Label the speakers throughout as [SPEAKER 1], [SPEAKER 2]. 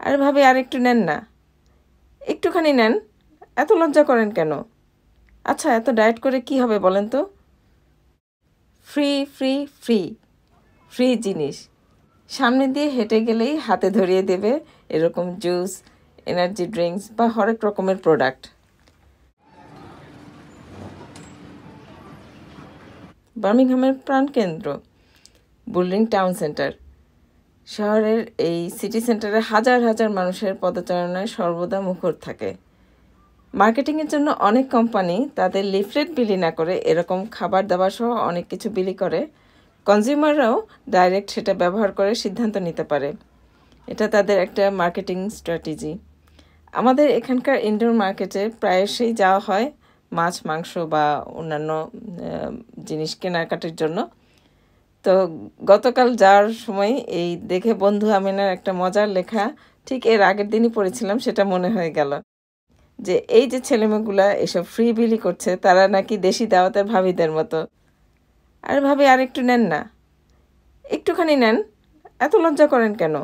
[SPEAKER 1] আরে ভাবি আর একটু নেন না, একটুখানি নেন, এত লজ্জা করেন কেন? আচ্ছা, এত ডায়েট করে কি হবে বলেন তো? ফ্রি ফ্রি ফ্রি ফ্রি জিনিস সামনে দিয়ে হেঁটে গেলেই হাতে ধরিয়ে দেবে এরকম জুস, এনার্জি ড্রিঙ্কস বা হরেক রকমের প্রোডাক্ট। বার্মিংহামের প্রাণকেন্দ্র বুলিং টাউন সেন্টার। শহরের এই সিটি সেন্টারে হাজার হাজার মানুষের পদচারণায় সর্বদা মুখর থাকে। মার্কেটিংয়ের জন্য অনেক কোম্পানি তাদের লিফলেট বিলি না করে এরকম খাবার দাবার সহ অনেক কিছু বিলি করে। কনজিউমাররাও ডাইরেক্ট সেটা ব্যবহার করে সিদ্ধান্ত নিতে পারে। এটা তাদের একটা মার্কেটিং স্ট্র্যাটেজি। আমাদের এখানকার ইনডোর মার্কেটে প্রায়শই যাওয়া হয় মাছ, মাংস বা অন্যান্য জিনিস কেনাকাটির জন্য। তো গতকাল যাওয়ার সময় এই দেখে বন্ধু আমিনার একটা মজার লেখা ঠিক এর আগের দিনই পড়েছিলাম, সেটা মনে হয়ে গেল যে এই যে ছেলেমেয়েগুলা এসব ফ্রি বিলি করছে তারা নাকি দেশি দাওয়াতের ভাবিদের মতো। আরে ভাবি আর একটু নেন না, একটুখানি নেন, এত লজ্জা করেন কেন?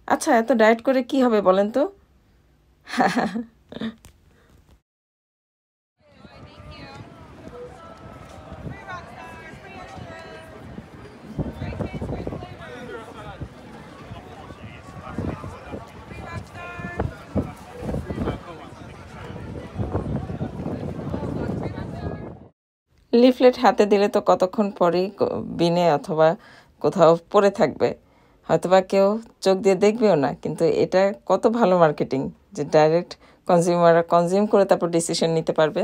[SPEAKER 1] আচ্ছা, এত ডায়েট করে কি হবে বলেন তো? লিফলেট হাতে দিলে তো কতক্ষণ পরেই বিনে অথবা কোথাও পড়ে থাকবে, হয়তোবা কেউ চোখ দিয়ে দেখবেও না। কিন্তু এটা কত ভালো মার্কেটিং যে ডাইরেক্ট কনজিউমাররা কনজিউম করে তারপর ডিসিশন নিতে পারবে।